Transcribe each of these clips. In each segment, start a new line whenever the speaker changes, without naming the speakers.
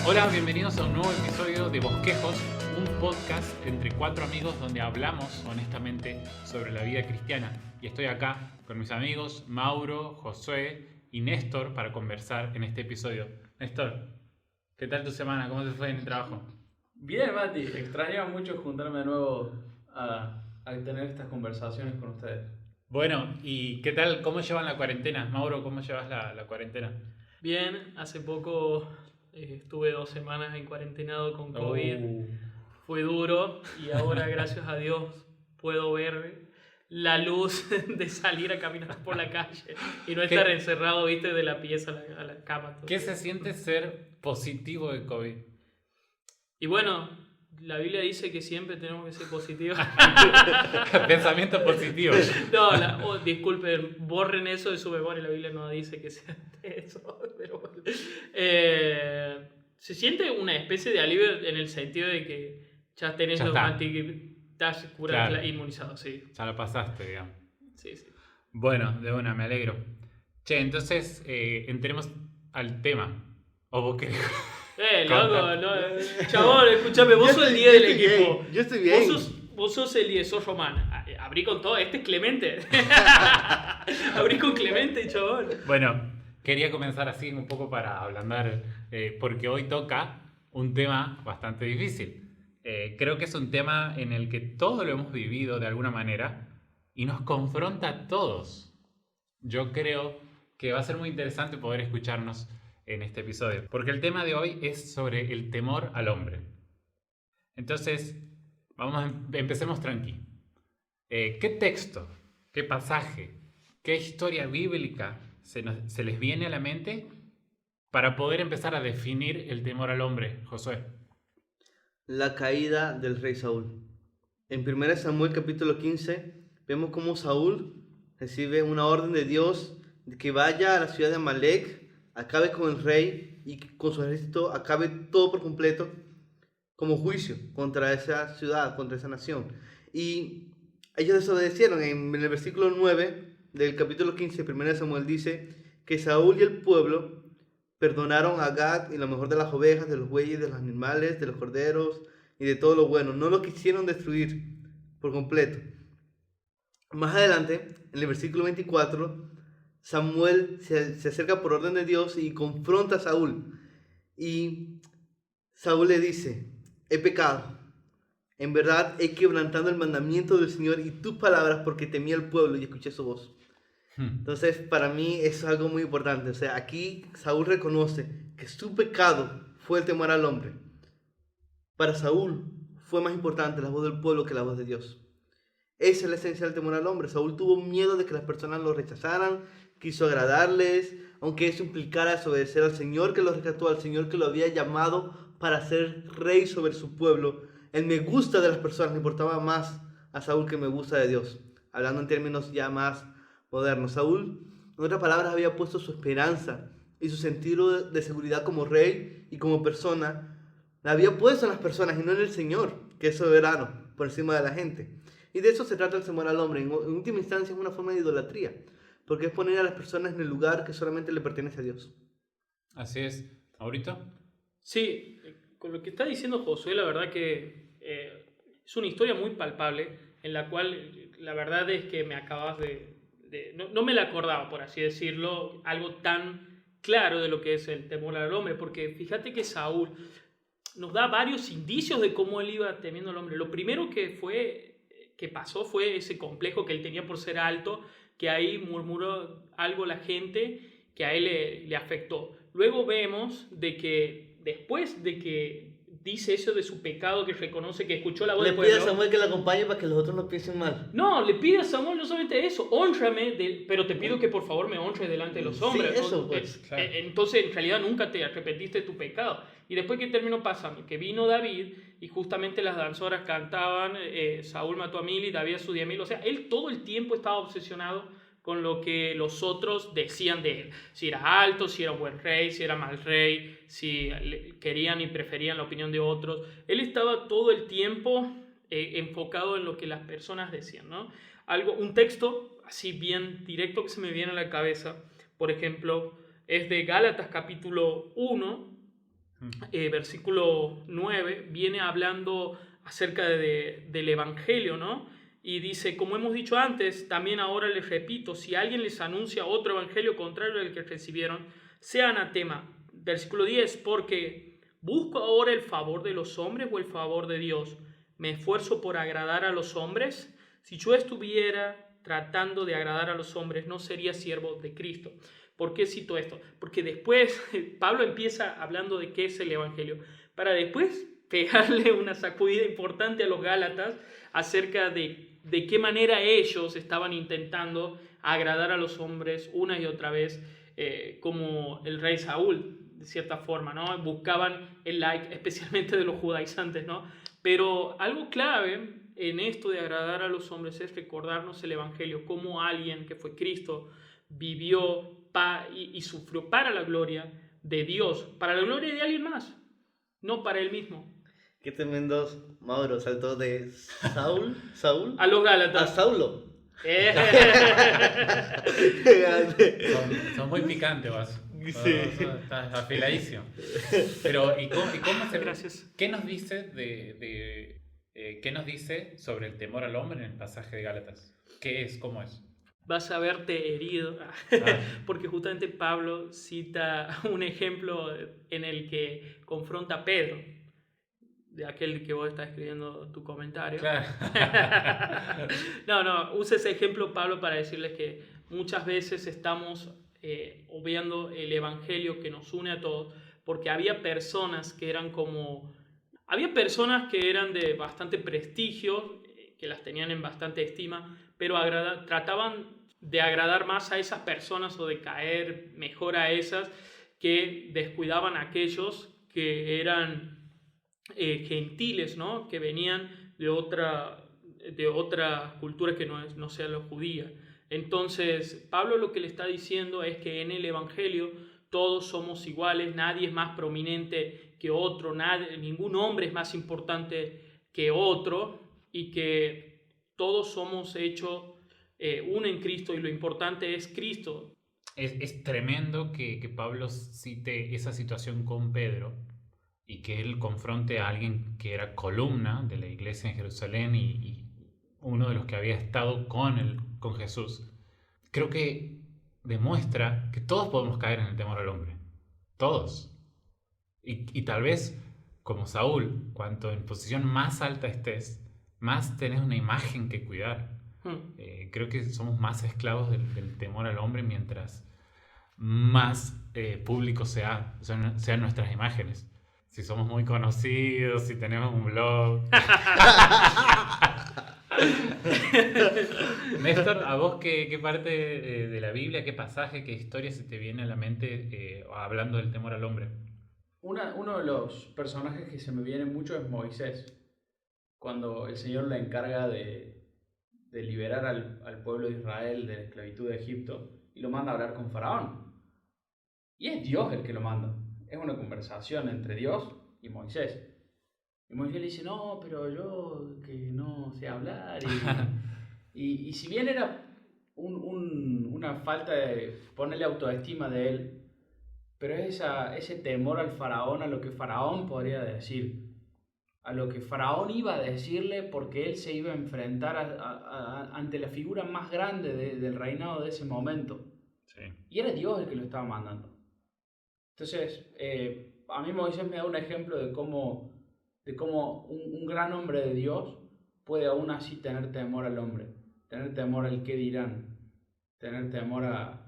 Hola, bienvenidos a un nuevo episodio de Bosquejos, un podcast entre cuatro amigos donde hablamos honestamente sobre la vida cristiana. Y estoy acá con mis amigos Mauro, Josué y Néstor para conversar en este episodio. Néstor, ¿qué tal tu semana? ¿Cómo te fue en el trabajo?
Bien, Mati, extrañaba mucho juntarme de nuevo a tener estas conversaciones con ustedes.
Bueno, ¿y qué tal? ¿Cómo llevan la cuarentena? Mauro, ¿cómo llevas la cuarentena?
Bien, hace poco estuve 2 semanas en cuarentenado con COVID. Fue duro y ahora, gracias a Dios, puedo ver la luz de salir a caminar por la calle y no estar encerrado, viste, de la pieza a la cama.
¿Qué se siente ser positivo de COVID?
Y bueno, la Biblia dice que siempre tenemos que ser positivos.
Pensamiento positivo.
No, disculpen, borren eso de su memoria. La Biblia no dice que sea eso. Pero bueno. Se siente una especie de alivio en el sentido de que ya tenés los estás curado,
Claro.
inmunizado, sí.
Ya lo pasaste, digamos.
Sí.
Bueno, de una, me alegro. Che, entonces entremos al tema. ¿O vos querés?
Loco, no, chabón, escuchame, vos sos el 10 del equipo.
Yo estoy bien.
Vos sos el 10, sos Román. Abrí con todo, este es Clemente. Abrí con Clemente, chabón.
Bueno, quería comenzar así un poco para ablandar, porque hoy toca un tema bastante difícil. Creo que es un tema en el que todos lo hemos vivido de alguna manera y nos confronta a todos. Yo creo que va a ser muy interesante poder escucharnos en este episodio, porque el tema de hoy es sobre el temor al hombre. Entonces, empecemos tranqui. ¿Qué texto, qué pasaje, qué historia bíblica se les viene a la mente para poder empezar a definir el temor al hombre, Josué?
La caída del rey Saúl. En 1 Samuel capítulo 15 vemos cómo Saúl recibe una orden de Dios de que vaya a la ciudad de Amalek, acabe con el rey y con su ejército acabe todo por completo como juicio contra esa ciudad, contra esa nación. Y ellos desobedecieron. En el versículo 9 del capítulo 15 de 1 Samuel dice que Saúl y el pueblo perdonaron a Gad y lo mejor de las ovejas, de los bueyes, de los animales, de los corderos y de todo lo bueno. No lo quisieron destruir por completo. Más adelante, en el versículo 24, Samuel se acerca por orden de Dios y confronta a Saúl. Y Saúl le dice: he pecado. En verdad he quebrantado el mandamiento del Señor y tus palabras porque temí al pueblo y escuché su voz. Entonces, para mí eso es algo muy importante. O sea, aquí Saúl reconoce que su pecado fue el temor al hombre. Para Saúl fue más importante la voz del pueblo que la voz de Dios. Esa es la esencia del temor al hombre. Saúl tuvo miedo de que las personas lo rechazaran, quiso agradarles, aunque eso implicara desobedecer al Señor que lo rescató, al Señor que lo había llamado para ser rey sobre su pueblo. El me gusta de las personas le importaba más a Saúl que el me gusta de Dios. Hablando en términos ya más modernos, Saúl, en otras palabras, había puesto su esperanza y su sentido de seguridad como rey y como persona, la había puesto en las personas y no en el Señor, que es soberano por encima de la gente. Y de eso se trata el temor al hombre. En última instancia es una forma de idolatría, porque es poner a las personas en el lugar que solamente le pertenece a Dios.
Así es. ¿Ahorita?
Sí, con lo que está diciendo Josué, la verdad que es una historia muy palpable, en la cual la verdad es que me acabas no me la acordaba, por así decirlo, algo tan claro de lo que es el temor al hombre, porque fíjate que Saúl nos da varios indicios de cómo él iba temiendo al hombre. Lo primero que pasó fue ese complejo que él tenía por ser alto, que ahí murmuró algo la gente que a él le afectó. Luego vemos de que después de que dice eso de su pecado, que reconoce que escuchó la voz del pueblo,
Le pide a Samuel que le acompañe para que los otros no piensen mal.
No, le pide a Samuel no solamente eso, hónrame, pero te pido que por favor me honres delante de los hombres.
Sí, eso, pues,
claro.
Entonces en realidad nunca te arrepentiste de tu pecado. Y después, ¿qué terminó pasando? Que vino David y justamente las danzoras cantaban, Saúl mató a 1000 y David a sus 10.000. O sea, él todo el tiempo estaba obsesionado con lo que los otros decían de él. Si era alto, si era un buen rey, si era mal rey, si querían y preferían la opinión de otros. Él estaba todo el tiempo enfocado en lo que las personas decían, ¿no? Un texto así bien directo que se me viene a la cabeza, por ejemplo, es de Gálatas capítulo 1, versículo 9, viene hablando acerca del Evangelio, ¿no? Y dice, como hemos dicho antes, también ahora les repito, si alguien les anuncia otro Evangelio contrario al que recibieron, sea anatema. Versículo 10, porque ¿busco ahora el favor de los hombres o el favor de Dios? ¿Me esfuerzo por agradar a los hombres? Si yo estuviera tratando de agradar a los hombres, no sería siervo de Cristo. ¿Por qué cito esto? Porque después Pablo empieza hablando de qué es el Evangelio, para después pegarle una sacudida importante a los Gálatas acerca de qué manera ellos estaban intentando agradar a los hombres una y otra vez, como el rey Saúl, de cierta forma, ¿no? Buscaban el like, especialmente de los judaizantes, ¿no? Pero algo clave en esto de agradar a los hombres es recordarnos el Evangelio, cómo alguien que fue Cristo vivió y sufrió para la gloria de Dios, para la gloria de alguien más, no para él mismo.
Qué tremendos. Mauro saltó de Saúl
A los
a
Gálatas.
Saulo.
Son muy picantes, vas.
Sí.
Estás afiladísimo. Pero, ¿y cómo se...
Gracias.
¿Qué nos dice qué nos dice sobre el temor al hombre en el pasaje de Gálatas? ¿Qué es? ¿Cómo es?
Vas a verte herido, porque justamente Pablo cita un ejemplo en el que confronta a Pedro, de aquel que vos estás escribiendo tu comentario.
Claro.
No, usa ese ejemplo Pablo para decirles que muchas veces estamos obviando el evangelio que nos une a todos, porque había personas que eran de bastante prestigio, que las tenían en bastante estima, pero trataban de agradar más a esas personas o de caer mejor a esas, que descuidaban a aquellos que eran gentiles, ¿no? Que venían de otra cultura que no sea la judía. Entonces, Pablo lo que le está diciendo es que en el Evangelio todos somos iguales, nadie es más prominente que otro, ningún hombre es más importante que otro, y que todos somos hechos uno en Cristo, y lo importante es Cristo.
Es tremendo que Pablo cite esa situación con Pedro y que él confronte a alguien que era columna de la iglesia en Jerusalén y uno de los que había estado con Jesús. Creo que demuestra que todos podemos caer en el temor al hombre. Todos. Y tal vez, como Saúl, cuanto en posición más alta estés, más tenés una imagen que cuidar. Creo que somos más esclavos del temor al hombre mientras más públicos sean nuestras imágenes. Si somos muy conocidos, si tenemos un blog. Néstor, ¿a vos qué parte de la Biblia, qué pasaje, qué historia se te viene a la mente hablando del temor al hombre?
Uno de los personajes que se me viene mucho es Moisés, cuando el Señor le encarga de liberar al pueblo de Israel de la esclavitud de Egipto y lo manda a hablar con Faraón. Y es Dios el que lo manda. Es una conversación entre Dios y Moisés. Y Moisés le dice, no, pero yo que no sé hablar. Y si bien era una falta de ponerle autoestima de él, pero es ese temor al Faraón, a lo que Faraón podría decir, a lo que Faraón iba a decirle, porque él se iba a enfrentar ante la figura más grande del reinado de ese momento.
Sí.
Y era Dios el que lo estaba mandando. Entonces, a mí Moisés me da un ejemplo de cómo un gran hombre de Dios puede aún así tener temor al hombre, tener temor al qué dirán, tener temor a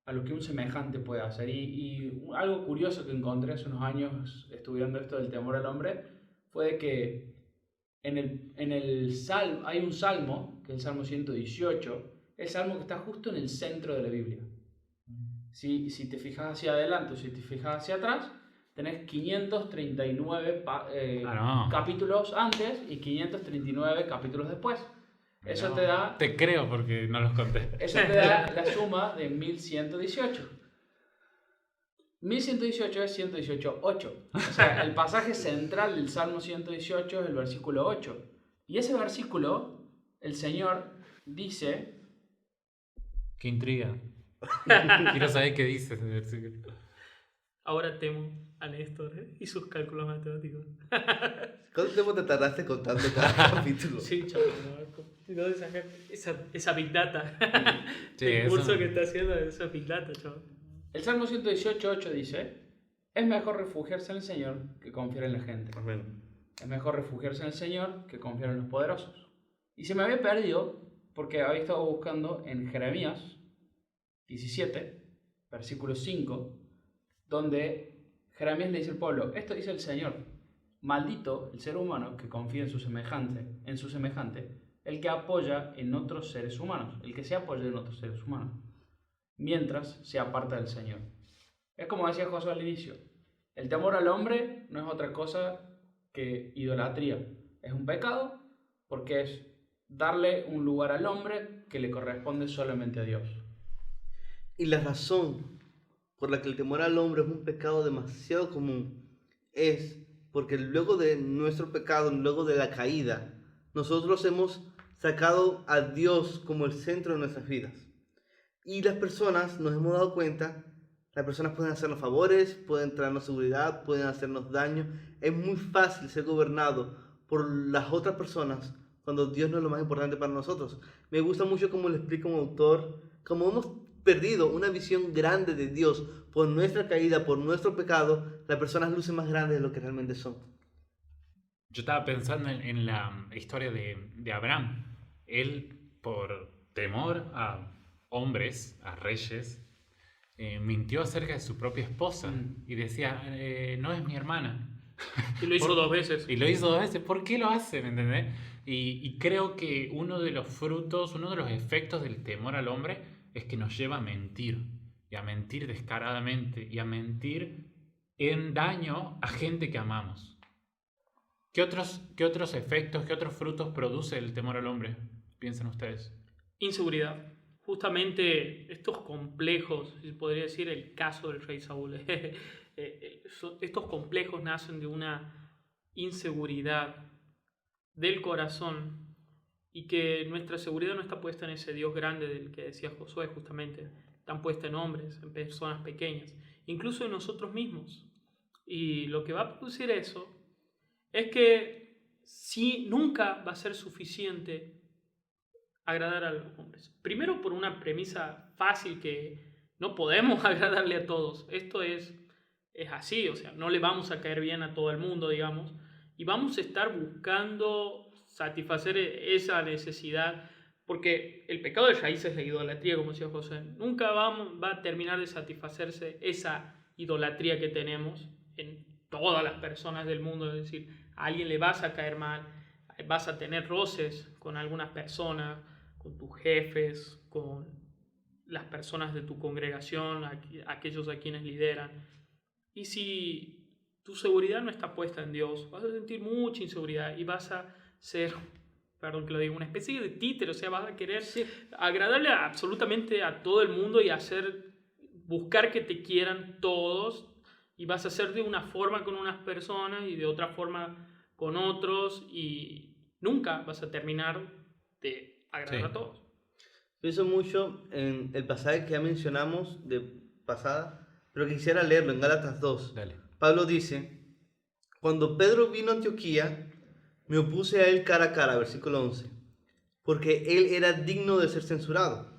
lo que un semejante puede hacer. Y algo curioso que encontré hace unos años estudiando esto del temor al hombre fue de que en el salmo, hay un salmo, que es el Salmo 118, el salmo que está justo en el centro de la Biblia. Si te fijas hacia adelante o si te fijas hacia atrás, tenés 539 capítulos antes y 539 capítulos después. Eso
no,
te da...
Te creo porque no los conté.
Eso te da la suma de 1118. 1118 es 118.8. O sea, el pasaje central del Salmo 118 es el versículo 8. Y ese versículo, el Señor dice...
Qué intriga. Quiero saber qué dice ese versículo.
Ahora temo a Néstor y sus cálculos matemáticos.
¿Cuánto tiempo te tardaste contando cada capítulo?
Sí, chaval, no de sacar esa Big Data.
Sí,
el
eso.
curso que está haciendo, esa Big Data, chaval.
El Salmo 118.8 dice: es mejor refugiarse en el Señor que confiar en la gente.
Amén.
Es mejor refugiarse en el Señor que confiar en los poderosos. Y se me había perdido porque había estado buscando en Jeremías 17, versículo 5, donde Jeremías le dice al pueblo: esto dice el Señor, maldito el ser humano que confía en su semejante, el que apoya en otros seres humanos, el que se apoya en otros seres humanos, mientras se aparta del Señor. Es como decía Josué al inicio: el temor al hombre no es otra cosa que idolatría. Es un pecado porque es darle un lugar al hombre que le corresponde solamente a Dios.
Y la razón por la que el temor al hombre es un pecado demasiado común es porque luego de nuestro pecado, luego de la caída, nosotros hemos sacado a Dios como el centro de nuestras vidas. Y las personas nos hemos dado cuenta, las personas pueden hacernos favores, pueden traernos seguridad, pueden hacernos daño. Es muy fácil ser gobernado por las otras personas cuando Dios no es lo más importante para nosotros. Me gusta mucho cómo lo explica un autor, como hemos perdido una visión grande de Dios por nuestra caída, por nuestro pecado, las personas lucen más grandes de lo que realmente son.
Yo estaba pensando en la historia de Abraham. Él, por temor a hombres, a reyes, mintió acerca de su propia esposa y decía, no es mi hermana.
Y lo hizo 2 veces.
Y lo hizo 2 veces. ¿Por qué lo hace? ¿Me entendés? Y creo que uno de los frutos, uno de los efectos del temor al hombre es que nos lleva a mentir. Y a mentir descaradamente. Y a mentir en daño a gente que amamos. ¿Qué otros efectos, qué otros frutos produce el temor al hombre? Piensen ustedes.
Inseguridad. Justamente estos complejos, se podría decir el caso del rey Saúl, estos complejos nacen de una inseguridad del corazón y que nuestra seguridad no está puesta en ese Dios grande del que decía Josué justamente, están puesta en hombres, en personas pequeñas, incluso en nosotros mismos. Y lo que va a producir eso es que si nunca va a ser suficiente agradar a los hombres. Primero por una premisa fácil que no podemos agradarle a todos. Esto es así, o sea, no le vamos a caer bien a todo el mundo, digamos, y vamos a estar buscando satisfacer esa necesidad, porque el pecado de raíz es la idolatría, como decía José. Nunca va a terminar de satisfacerse esa idolatría que tenemos en todas las personas del mundo, es decir, a alguien le vas a caer mal, vas a tener roces con algunas personas, con tus jefes, con las personas de tu congregación, aquellos a quienes lideran. Y si tu seguridad no está puesta en Dios, vas a sentir mucha inseguridad y vas a ser, perdón que lo diga, una especie de títere, o sea, vas a querer agradarle absolutamente a todo el mundo y buscar que te quieran todos, y vas a hacer de una forma con unas personas y de otra forma con otros, y nunca vas a terminar de agradar a todos.
Pienso mucho en el pasaje que ya mencionamos de pasada, pero quisiera leerlo en Gálatas 2.
Dale.
Pablo dice: cuando Pedro vino a Antioquía, me opuse a él cara a cara, versículo 11, porque él era digno de ser censurado.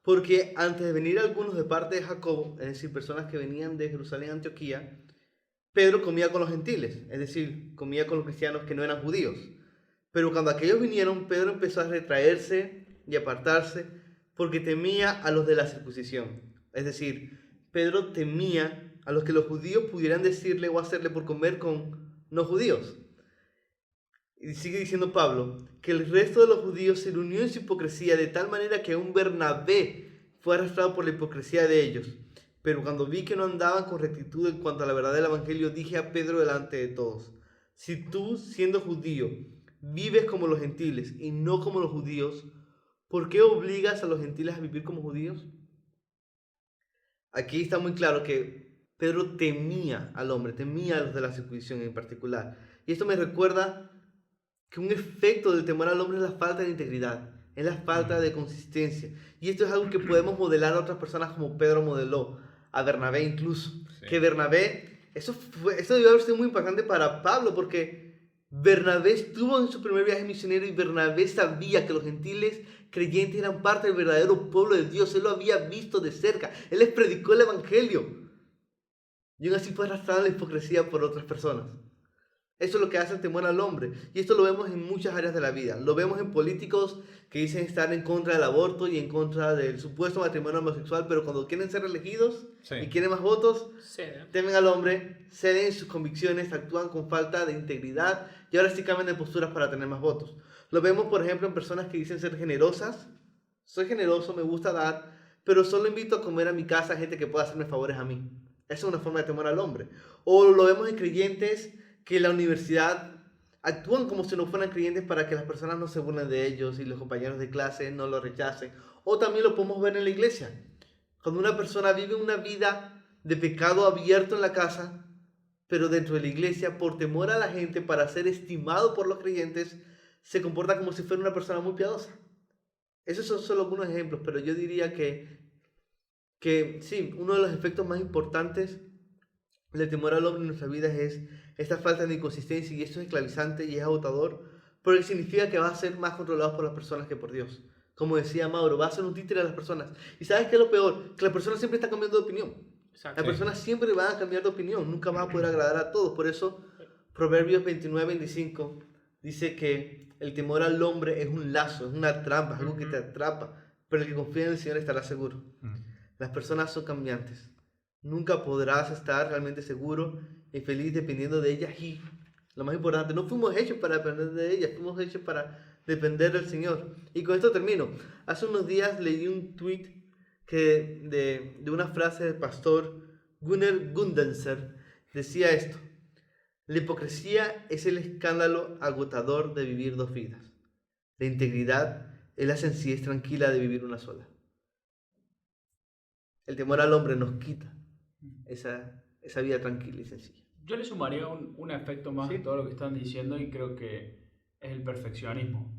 Porque antes de venir algunos de parte de Jacobo, es decir, personas que venían de Jerusalén a Antioquía, Pedro comía con los gentiles, es decir, comía con los cristianos que no eran judíos. Pero cuando aquellos vinieron, Pedro empezó a retraerse y apartarse porque temía a los de la circuncisión. Es decir, Pedro temía a los que los judíos pudieran decirle o hacerle por comer con no judíos. Y sigue diciendo Pablo que el resto de los judíos se le unió en su hipocresía de tal manera que aún Bernabé fue arrastrado por la hipocresía de ellos. Pero cuando vi que no andaban con rectitud en cuanto a la verdad del evangelio, dije a Pedro delante de todos: si tú, siendo judío, vives como los gentiles y no como los judíos, ¿por qué obligas a los gentiles a vivir como judíos? Aquí está muy claro que Pedro temía al hombre, temía a los de la circuncisión en particular. Y esto me recuerda que un efecto del temor al hombre es la falta de integridad, es la falta de consistencia. Y esto es algo que podemos modelar a otras personas como Pedro modeló. a Bernabé incluso.
Sí.
Que Bernabé, eso debió haber sido muy importante para Pablo, porque Bernabé estuvo en su primer viaje misionero y Bernabé sabía que los gentiles creyentes eran parte del verdadero pueblo de Dios. Él lo había visto de cerca. Él les predicó el evangelio. Y aún así fue arrastrado a la hipocresía por otras personas. Eso es lo que hace el temor al hombre. Y esto lo vemos en muchas áreas de la vida. Lo vemos en políticos que dicen estar en contra del aborto y en contra del supuesto matrimonio homosexual, pero cuando quieren ser elegidos
Sí.
y quieren más votos,
Sí,
temen al hombre, ceden en sus convicciones, actúan con falta de integridad y ahora sí cambian de posturas para tener más votos. Lo vemos, por ejemplo, en personas que dicen ser generosas. Soy generoso, me gusta dar, pero solo invito a comer a mi casa a gente que pueda hacerme favores a mí. Esa es una forma de temor al hombre. O lo vemos en creyentes que en la universidad actúan como si no fueran creyentes para que las personas no se burlen de ellos y los compañeros de clase no lo rechacen. O también lo podemos ver en la iglesia. Cuando una persona vive una vida de pecado abierto en la casa, pero dentro de la iglesia, por temor a la gente, para ser estimado por los creyentes, se comporta como si fuera una persona muy piadosa. Esos son solo algunos ejemplos, pero yo diría que sí, uno de los efectos más importantes del temor al hombre en nuestras vidas es esta falta de inconsistencia, y esto es esclavizante y es agotador, porque significa que vas a ser más controlado por las personas que por Dios. Como decía Mauro, vas a ser un títere de las personas. ¿Y sabes qué es lo peor? Que la persona siempre está cambiando de opinión.
exacto.
Las personas siempre van a cambiar de opinión, nunca vas a poder agradar a todos. Por eso, Proverbios 29-25 dice que el temor al hombre es un lazo, es una trampa, es algo que te atrapa, pero el que confía en el Señor estará seguro. Las personas son cambiantes. Nunca podrás estar realmente seguro y feliz dependiendo de ellas. Y lo más importante, no fuimos hechos para depender de ellas, fuimos hechos para depender del Señor. Y con esto termino. Hace unos días leí un tweet de una frase del pastor Gunnar Gundenser. Decía esto: la hipocresía es el escándalo agotador de vivir dos vidas. La integridad es la sencillez tranquila de vivir una sola. El temor al hombre nos quita esa vida tranquila y sencilla.
Yo le sumaría un efecto más
Sí.
a todo lo que están diciendo, y creo que es el perfeccionismo.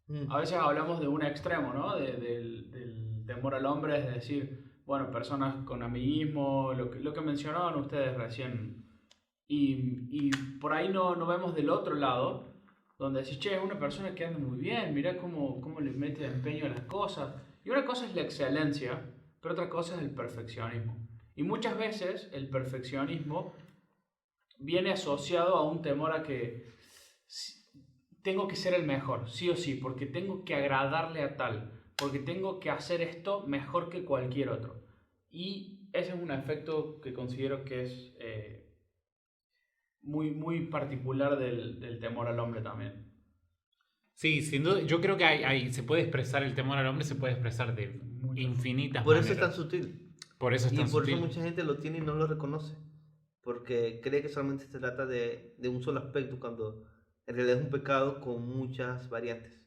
Mm.
A veces hablamos de un extremo, ¿no? Del temor al hombre, es decir, bueno, personas con amiguismo, lo que mencionaban ustedes recién. Y por ahí no vemos del otro lado, donde decís, che, es una persona que anda muy bien, mirá cómo le mete empeño a las cosas. Y una cosa es la excelencia, pero otra cosa es el perfeccionismo. Y muchas veces el perfeccionismo viene asociado a un temor a que tengo que ser el mejor, sí o sí, porque tengo que agradarle a tal, porque tengo que hacer esto mejor que cualquier otro. Y ese es un efecto que considero que es muy, muy particular del temor al hombre también.
Sí, sin duda. Yo creo que se puede expresar el temor al hombre, se puede expresar de infinitas
Por
maneras.
eso es tan sutil.
Por eso es
Y
tan
por
sutil.
eso mucha gente lo tiene y no lo reconoce. Porque cree que solamente se trata de un solo aspecto, cuando en realidad es un pecado con muchas variantes.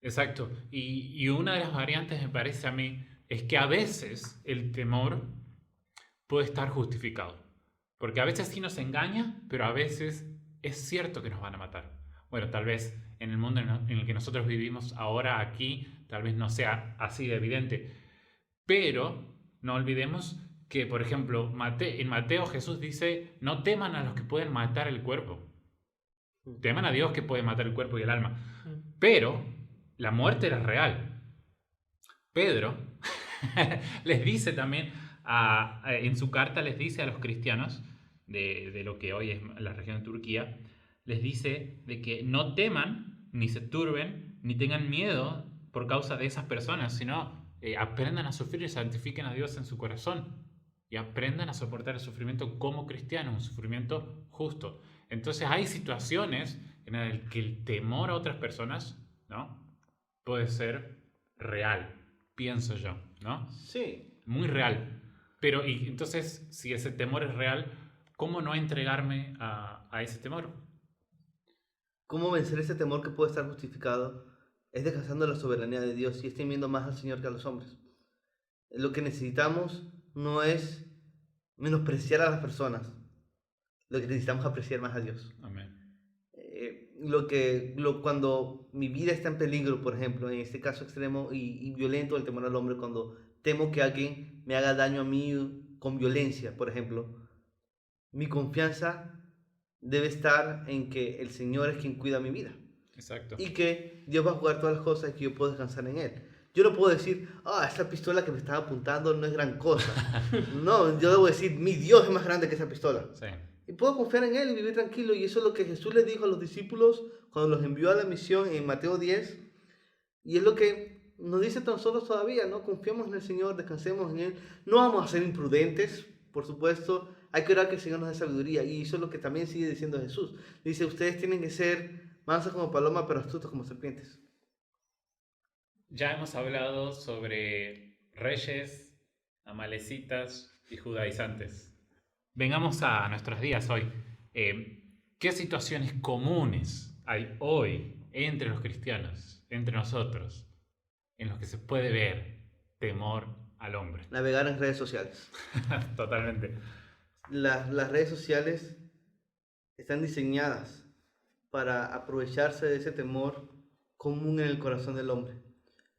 Exacto. Y una de las variantes, me parece a mí, es que a veces el temor puede estar justificado. Porque a veces sí nos engaña, pero a veces es cierto que nos van a matar. Bueno, tal vez en el mundo en el que nosotros vivimos ahora, aquí, tal vez no sea así de evidente. Pero no olvidemos que, por ejemplo, en Mateo Jesús dice, no teman a los que pueden matar el cuerpo. Teman a Dios que puede matar el cuerpo y el alma. Pero la muerte era real. Pedro les dice también, en su carta les dice a los cristianos de lo que hoy es la región de Turquía, les dice de que no teman, ni se turben, ni tengan miedo por causa de esas personas, sino aprendan a sufrir y santifiquen a Dios en su corazón. Y aprendan a soportar el sufrimiento como cristianos, un sufrimiento justo. Entonces hay situaciones en las que el temor a otras personas, ¿no?, puede ser real, pienso yo, ¿no?
Sí.
Muy real. Pero y entonces, si ese temor es real, ¿cómo no entregarme a ese temor?
¿Cómo vencer ese temor que puede estar justificado? Es descansando en la soberanía de Dios y es temiendo más al Señor que a los hombres. Lo que necesitamos no es menospreciar a las personas. Lo que necesitamos es apreciar más a Dios.
Amén.
Cuando mi vida está en peligro, por ejemplo, en este caso extremo y violento del temor al hombre, cuando temo que alguien me haga daño a mí con violencia, por ejemplo, mi confianza debe estar en que el Señor es quien cuida mi vida.
Exacto.
Y que Dios va a jugar todas las cosas y que yo puedo descansar en Él. Yo no puedo decir, esa pistola que me estaba apuntando no es gran cosa. No, yo debo decir, mi Dios es más grande que esa pistola.
Sí.
Y puedo confiar en Él y vivir tranquilo. Y eso es lo que Jesús le dijo a los discípulos cuando los envió a la misión en Mateo 10. Y es lo que nos dice a nosotros todavía, ¿no? Confiemos en el Señor, descansemos en Él. No vamos a ser imprudentes, por supuesto. Hay que orar que el Señor nos dé sabiduría. Y eso es lo que también sigue diciendo Jesús. Dice, ustedes tienen que ser mansos como palomas, pero astutos como serpientes.
Ya hemos hablado sobre reyes, amalecitas y judaizantes. Vengamos a nuestros días hoy. ¿Qué situaciones comunes hay hoy entre los cristianos, entre nosotros, en los que se puede ver temor al hombre?
Navegar en redes sociales.
Totalmente.
Las redes sociales están diseñadas para aprovecharse de ese temor común en el corazón del hombre.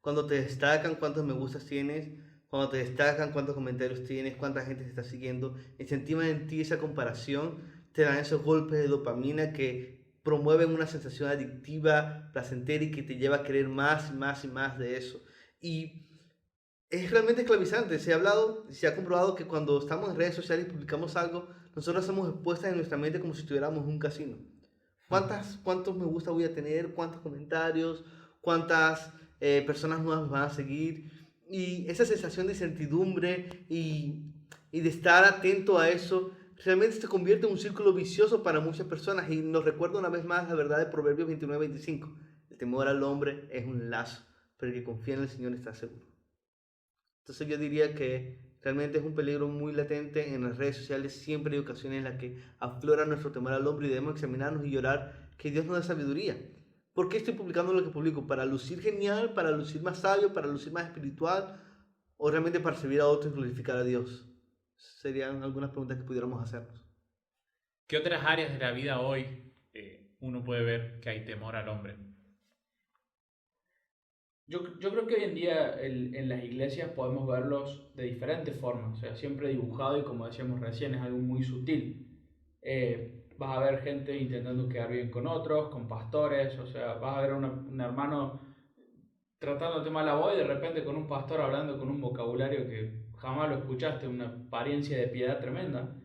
Cuando te destacan cuántos me gustas tienes, cuando te destacan cuántos comentarios tienes, cuánta gente te está siguiendo, incentivan en ti esa comparación, te dan esos golpes de dopamina que promueven una sensación adictiva, placentera y que te lleva a querer más y más y más de eso. Y es realmente esclavizante. Se ha comprobado que cuando estamos en redes sociales y publicamos algo, nosotros somos expuestas en nuestra mente como si estuviéramos en un casino. ¿Cuántos me gusta voy a tener? ¿Cuántos comentarios? ¿Cuántas personas nuevas me van a seguir? Y esa sensación de incertidumbre y de estar atento a eso realmente se convierte en un círculo vicioso para muchas personas. Y nos recuerda una vez más la verdad de Proverbios 29-25. El temor al hombre es un lazo, pero el que confía en el Señor está seguro. Entonces yo diría que realmente es un peligro muy latente en las redes sociales. Siempre hay ocasiones en las que aflora nuestro temor al hombre y debemos examinarnos y llorar que Dios nos dé sabiduría. ¿Por qué estoy publicando lo que publico? ¿Para lucir genial? ¿Para lucir más sabio? ¿Para lucir más espiritual? ¿O realmente para servir a otros y glorificar a Dios? Serían algunas preguntas que pudiéramos hacernos.
¿Qué otras áreas de la vida hoy uno puede ver que hay temor al hombre?
Yo creo que hoy en día en las iglesias podemos verlos de diferentes formas, o sea, siempre dibujado y como decíamos recién, es algo muy sutil. Vas a ver gente intentando quedar bien con otros, con pastores, o sea, vas a ver un hermano tratándote mal a vos y de repente con un pastor hablando con un vocabulario que jamás lo escuchaste, una apariencia de piedad tremenda.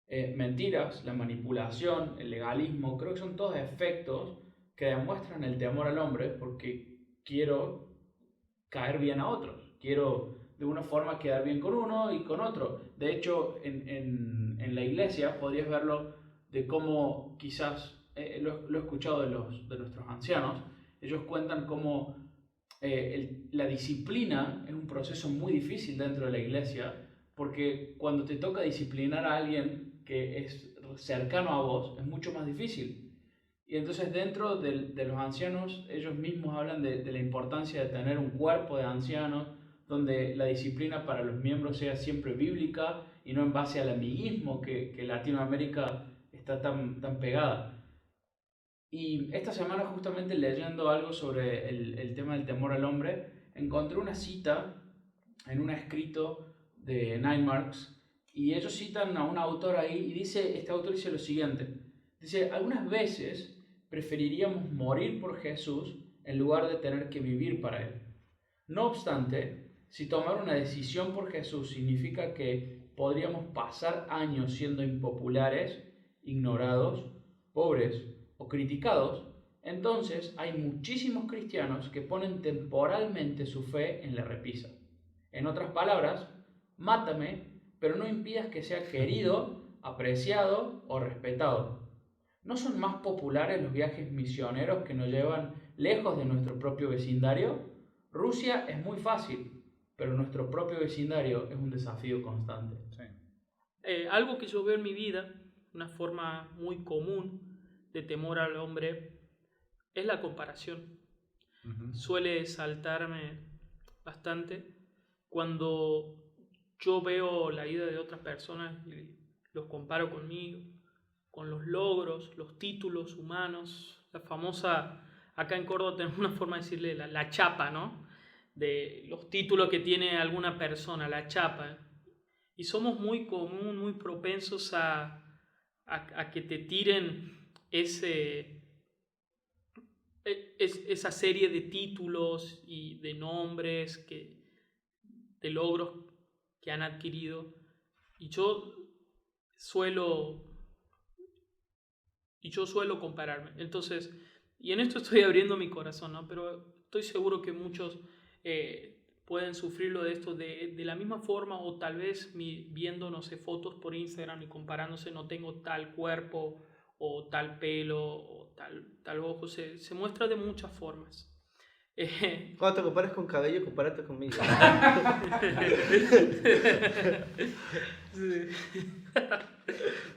Mentiras, la manipulación, el legalismo, creo que son todos efectos que demuestran el temor al hombre porque quiero caer bien a otros, quiero de una forma quedar bien con uno y con otro. De hecho, en la iglesia podrías verlo de cómo quizás, lo he escuchado de nuestros ancianos, ellos cuentan cómo la disciplina es un proceso muy difícil dentro de la iglesia, porque cuando te toca disciplinar a alguien que es cercano a vos, es mucho más difícil. Y entonces dentro de los ancianos, ellos mismos hablan de la importancia de tener un cuerpo de ancianos, donde la disciplina para los miembros sea siempre bíblica y no en base al amiguismo que Latinoamérica está tan pegada. Y esta semana, justamente leyendo algo sobre el tema del temor al hombre, encontré una cita en un escrito de Nine Marks, y ellos citan a un autor ahí, y este autor dice lo siguiente, dice, algunas veces preferiríamos morir por Jesús en lugar de tener que vivir para Él. No obstante, si tomar una decisión por Jesús significa que podríamos pasar años siendo impopulares, ignorados, pobres o criticados, entonces hay muchísimos cristianos que ponen temporalmente su fe en la repisa. En otras palabras, mátame, pero no impidas que sea querido, apreciado o respetado. ¿No son más populares los viajes misioneros que nos llevan lejos de nuestro propio vecindario? Rusia es muy fácil, pero nuestro propio vecindario es un desafío constante.
Sí.
Algo que yo veo en mi vida, una forma muy común de temor al hombre, es la comparación.
Uh-huh.
Suele saltarme bastante cuando yo veo la vida de otras personas y los comparo conmigo, con los logros, los títulos humanos, la famosa, acá en Córdoba tenemos una forma de decirle la chapa, ¿no? De los títulos que tiene alguna persona, la chapa. Y somos muy muy propensos a que te tiren esa serie de títulos y de nombres, de logros que han adquirido. Y yo suelo compararme. Entonces, y en esto estoy abriendo mi corazón, ¿no? Pero estoy seguro que muchos pueden sufrirlo de esto de la misma forma, o tal vez viendo, no sé, fotos por Instagram y comparándose, no tengo tal cuerpo o tal pelo o tal ojo. Se muestra de muchas formas.
Cuando te compares con cabello, compárate conmigo.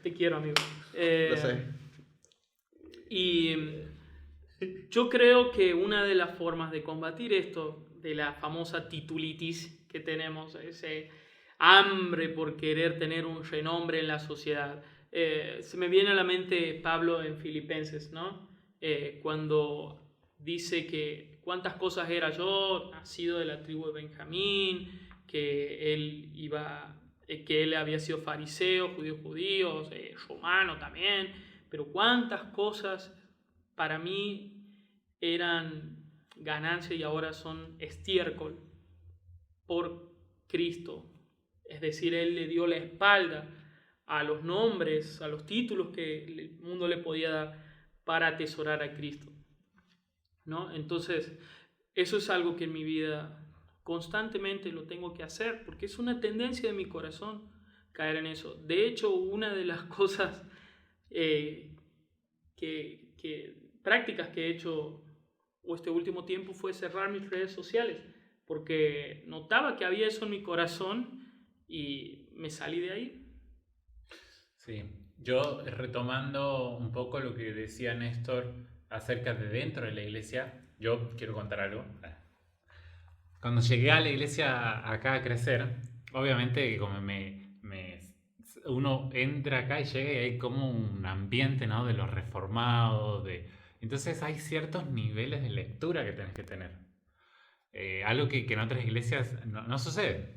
Te quiero, amigo.
Lo sé.
Y yo creo que una de las formas de combatir esto, de la famosa titulitis que tenemos, ese hambre por querer tener un renombre en la sociedad, se me viene a la mente Pablo en Filipenses, ¿no? Cuando dice que cuántas cosas era yo, nacido de la tribu de Benjamín, que él había sido fariseo, judío, romano también, pero cuántas cosas para mí eran ganancia y ahora son estiércol por Cristo. Es decir, Él le dio la espalda a los nombres, a los títulos que el mundo le podía dar para atesorar a Cristo, ¿no? Entonces, eso es algo que en mi vida constantemente lo tengo que hacer, porque es una tendencia de mi corazón caer en eso. De hecho, una de las cosas prácticas que he hecho este último tiempo fue cerrar mis redes sociales, porque notaba que había eso en mi corazón y me salí de ahí.
Sí, yo retomando un poco lo que decía Néstor acerca de dentro de la iglesia, yo quiero contar algo. Cuando llegué a la iglesia acá a crecer, obviamente como uno entra acá y llega y hay como un ambiente, ¿no?, de los reformados, entonces hay ciertos niveles de lectura que tenés que tener. Algo que en otras iglesias no sucede.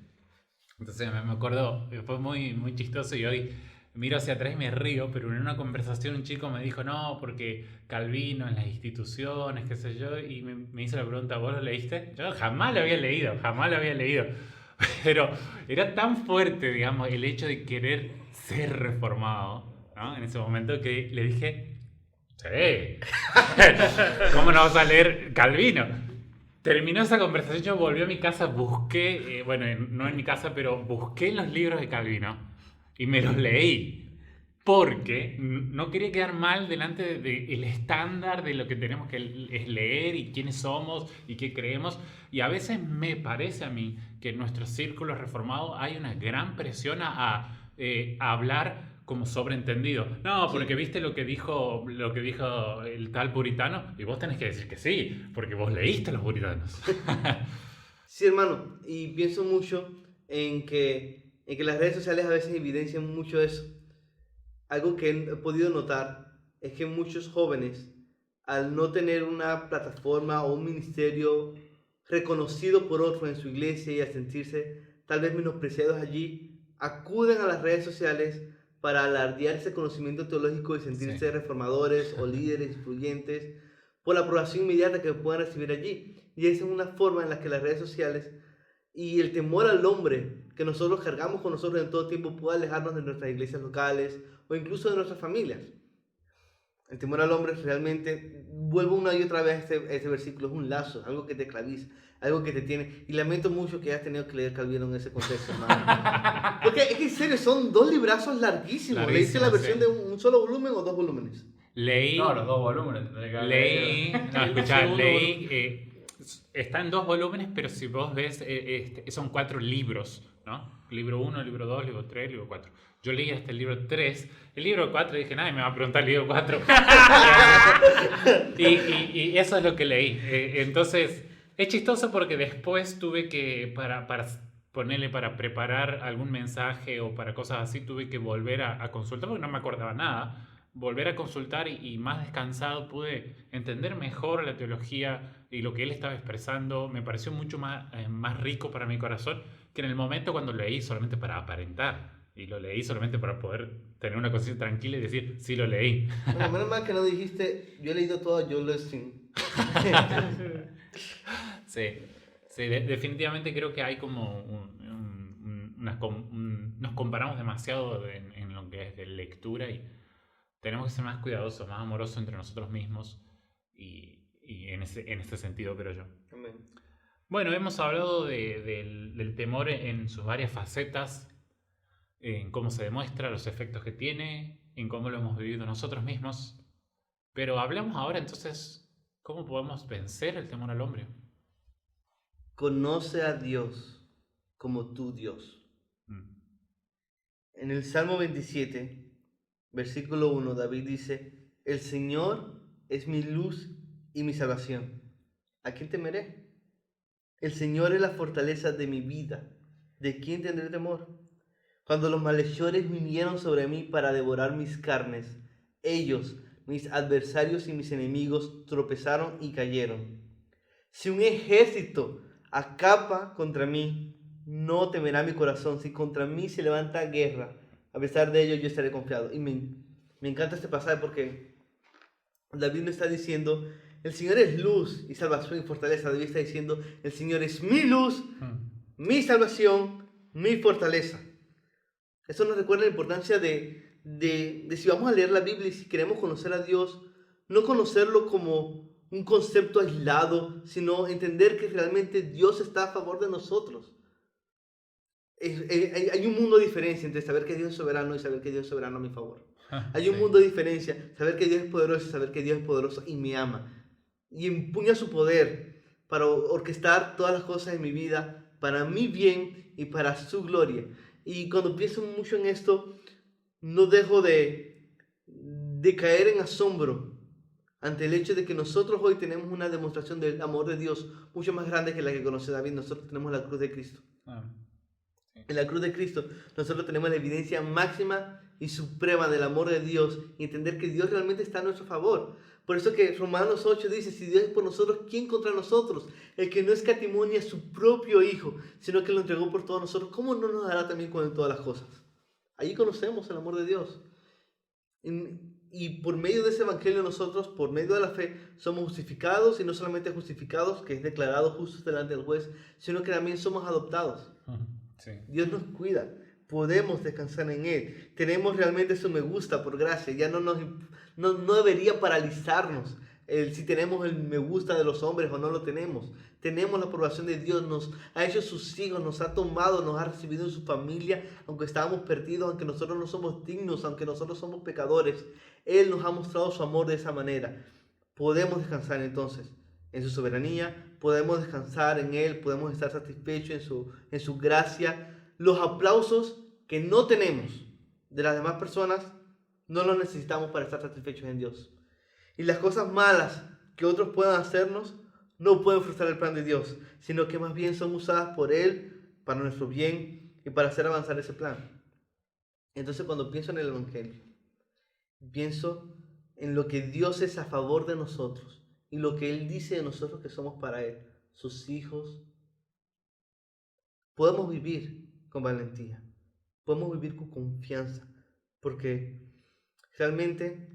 Entonces me acuerdo, fue muy, muy chistoso y hoy miro hacia atrás y me río, pero en una conversación un chico me dijo, no, porque Calvino en las instituciones, qué sé yo, y me hizo la pregunta, ¿vos lo leíste? Yo jamás lo había leído. Pero era tan fuerte, digamos, el hecho de querer ser reformado, ¿no?, en ese momento, que le dije, sí, ¿cómo no vas a leer Calvino? Terminó esa conversación, yo volví a mi casa, busqué, no en mi casa, pero busqué los libros de Calvino y me los leí, porque no quería quedar mal delante del estándar de lo que tenemos que es leer y quiénes somos y qué creemos. Y a veces me parece a mí que en nuestros círculos reformados hay una gran presión a hablar como sobreentendido. No, porque viste lo que dijo el tal puritano, y vos tenés que decir que sí, porque vos leíste a los puritanos.
Sí, hermano, y pienso mucho en que las redes sociales a veces evidencian mucho eso. Algo que he podido notar es que muchos jóvenes, al no tener una plataforma o un ministerio reconocido por otros en su iglesia y al sentirse tal vez menospreciados allí, acuden a las redes sociales para alardear ese conocimiento teológico y sentirse reformadores o líderes influyentes por la aprobación inmediata que puedan recibir allí. Y esa es una forma en la que las redes sociales y el temor al hombre que nosotros cargamos con nosotros en todo tiempo puede alejarnos de nuestras iglesias locales o incluso de nuestras familias. El temor al hombre realmente, vuelvo una y otra vez a este versículo, es un lazo, algo que te esclaviza, algo que te tiene. Y lamento mucho que hayas tenido que leer Calvino en ese contexto, hermano. Porque es que en serio, son 2 librazos larguísimos. ¿Leíste la versión de un solo volumen o 2 volúmenes?
Leí.
No, los 2 volúmenes.
Está en 2 volúmenes, pero si vos ves, son 4 libros, ¿no? Libro 1, libro 2, libro 3, libro 4. Yo leí hasta el libro 3. El libro 4 dije, nadie me va a preguntar el libro 4. y eso es lo que leí. Entonces, es chistoso porque después tuve que, para preparar algún mensaje o para cosas así, tuve que volver a consultar porque no me acordaba nada. Volver a consultar y más descansado pude entender mejor la teología y lo que él estaba expresando. Me pareció mucho más rico para mi corazón que que en el momento cuando lo leí solamente para aparentar, y lo leí solamente para poder tener una conciencia tranquila y decir, sí lo leí.
Bueno, menos mal que no dijiste, yo he leído todo a Joel Osteen.
Sí, sí, definitivamente creo que hay como nos comparamos demasiado en lo que es de lectura y tenemos que ser más cuidadosos, más amorosos entre nosotros mismos y en ese sentido creo yo.
Amén.
Bueno, hemos hablado del temor en sus varias facetas, en cómo se demuestra, los efectos que tiene, en cómo lo hemos vivido nosotros mismos. Pero hablamos ahora entonces, ¿cómo podemos vencer el temor al hombre?
Conoce a Dios como tu Dios. En el Salmo 27, versículo 1, David dice, el Señor es mi luz y mi salvación. ¿A quién temeré? El Señor es la fortaleza de mi vida. ¿De quién tendré temor? Cuando los malhechores vinieron sobre mí para devorar mis carnes, ellos, mis adversarios y mis enemigos, tropezaron y cayeron. Si un ejército acampa contra mí, no temerá mi corazón. Si contra mí se levanta guerra, a pesar de ello yo estaré confiado. Y me encanta este pasaje porque David me está diciendo, el Señor es luz y salvación y fortaleza. David está diciendo, el Señor es mi luz, mi salvación, mi fortaleza. Eso nos recuerda la importancia de si vamos a leer la Biblia y si queremos conocer a Dios, no conocerlo como un concepto aislado, sino entender que realmente Dios está a favor de nosotros. Hay un mundo de diferencia entre saber que Dios es soberano y saber que Dios es soberano a mi favor. Hay un mundo de diferencia, saber que Dios es poderoso y saber que Dios es poderoso y me ama. Y empuña su poder para orquestar todas las cosas en mi vida para mi bien y para su gloria. Y cuando pienso mucho en esto, no dejo de caer en asombro ante el hecho de que nosotros hoy tenemos una demostración del amor de Dios mucho más grande que la que conoce David. Nosotros tenemos la cruz de Cristo. Sí. En la cruz de Cristo nosotros tenemos la evidencia máxima y suprema del amor de Dios y entender que Dios realmente está a nuestro favor. Por eso que Romanos 8 dice, si Dios es por nosotros, ¿quién contra nosotros? El que no escatimó ni a su propio Hijo, sino que lo entregó por todos nosotros, ¿cómo no nos dará también con él todas las cosas? Allí conocemos el amor de Dios. Y por medio de ese evangelio nosotros, por medio de la fe, somos justificados, y no solamente justificados, que es declarado justos delante del juez, sino que también somos adoptados. Sí. Dios nos cuida, podemos descansar en Él, tenemos realmente su me gusta por gracia, ya no debería paralizarnos si tenemos el me gusta de los hombres o no lo tenemos. Tenemos la aprobación de Dios, nos ha hecho sus hijos, nos ha tomado, nos ha recibido en su familia, aunque estábamos perdidos, aunque nosotros no somos dignos, aunque nosotros somos pecadores. Él nos ha mostrado su amor de esa manera. Podemos descansar entonces en su soberanía, podemos descansar en Él, podemos estar satisfechos en su gracia. Los aplausos que no tenemos de las demás personas, no los necesitamos para estar satisfechos en Dios. Y las cosas malas que otros puedan hacernos, no pueden frustrar el plan de Dios, sino que más bien son usadas por Él para nuestro bien y para hacer avanzar ese plan. Entonces cuando pienso en el Evangelio, pienso en lo que Dios es a favor de nosotros y lo que Él dice de nosotros que somos para Él, sus hijos. Podemos vivir con valentía, podemos vivir con confianza, porque realmente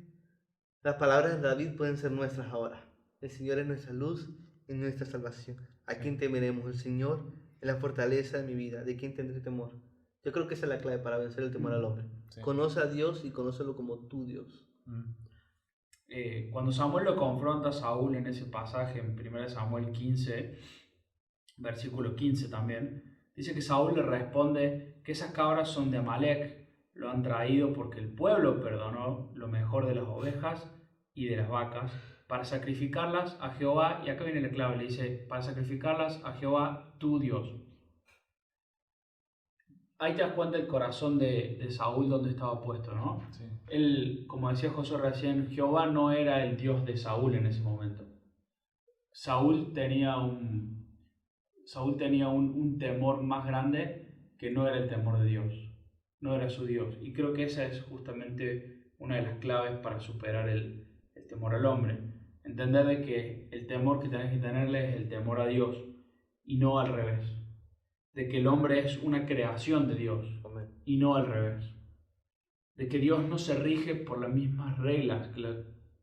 las palabras de David pueden ser nuestras ahora. El Señor es nuestra luz y nuestra salvación. ¿A quién temeremos? El Señor es la fortaleza de mi vida. ¿De quién tendré temor? Yo creo que esa es la clave para vencer el temor al hombre. Sí. Conoce a Dios y conócelo como tu Dios.
Cuando Samuel lo confronta a Saúl en ese pasaje, en 1 Samuel 15, versículo 15 también, dice que Saúl le responde que esas cabras son de Amalek, lo han traído porque el pueblo perdonó lo mejor de las ovejas y de las vacas para sacrificarlas a Jehová. Y acá viene la clave, le dice, para sacrificarlas a Jehová tu Dios. Ahí te das cuenta el corazón de Saúl donde estaba puesto, ¿no? Sí. Él, como decía Josué recién, Jehová no era el Dios de Saúl en ese momento. Saúl tenía un temor más grande que no era el temor de Dios, no era su Dios. Y creo que esa es justamente una de las claves para superar el temor al hombre. Entender de que el temor que tenés que tenerle es el temor a Dios y no al revés. de que el hombre es una creación de Dios
Amén.
y no al revés. De que Dios no se rige por las mismas reglas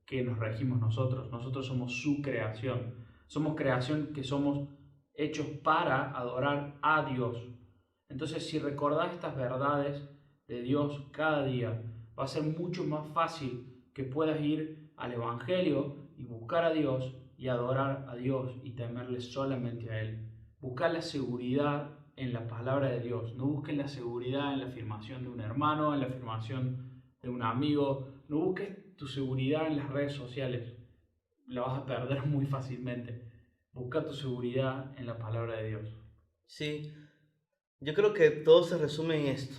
que nos regimos nosotros. Nosotros somos su creación. Somos creación que somos hechos para adorar a Dios. Entonces, si recordás estas verdades de Dios cada día, va a ser mucho más fácil que puedas ir al Evangelio y buscar a Dios y adorar a Dios y temerle solamente a Él. Buscar la seguridad en la palabra de Dios. No busques la seguridad en la afirmación de un hermano, en la afirmación de un amigo. No busques tu seguridad en las redes sociales. La vas a perder muy fácilmente. Busca tu seguridad en la palabra de Dios.
Sí, yo creo que todo se resume en esto.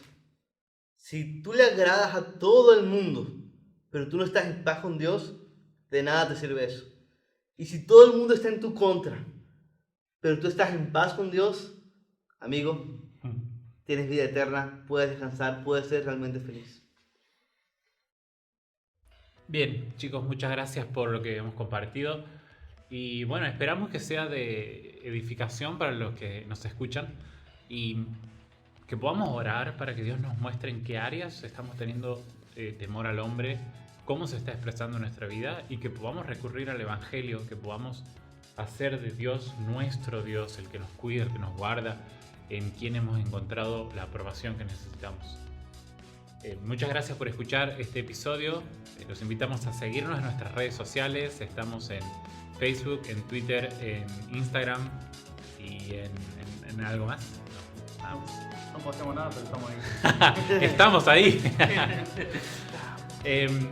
Si tú le agradas a todo el mundo, pero tú no estás en paz con Dios, de nada te sirve eso. Y si todo el mundo está en tu contra, pero tú estás en paz con Dios, amigo, tienes vida eterna, puedes descansar, puedes ser realmente feliz.
Bien, chicos, muchas gracias por lo que hemos compartido. Y bueno, esperamos que sea de edificación para los que nos escuchan y que podamos orar para que Dios nos muestre en qué áreas estamos teniendo temor al hombre, cómo se está expresando en nuestra vida y que podamos recurrir al Evangelio, que podamos hacer de Dios nuestro Dios, el que nos cuida, el que nos guarda, en quien hemos encontrado la aprobación que necesitamos. Muchas gracias por escuchar este episodio. Los invitamos a seguirnos en nuestras redes sociales. Estamos en Facebook, en Twitter, en Instagram y en algo más. No, nada más.
No postemos nada, pero estamos ahí.
Estamos ahí.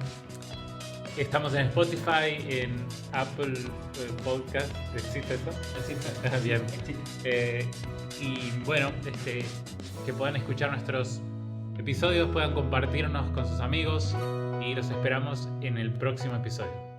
Estamos en Spotify, en Apple Podcast. ¿Existe eso?
Existe.
Bien.
Existe.
Y bueno, que puedan escuchar nuestros episodios, puedan compartirnos con sus amigos y los esperamos en el próximo episodio.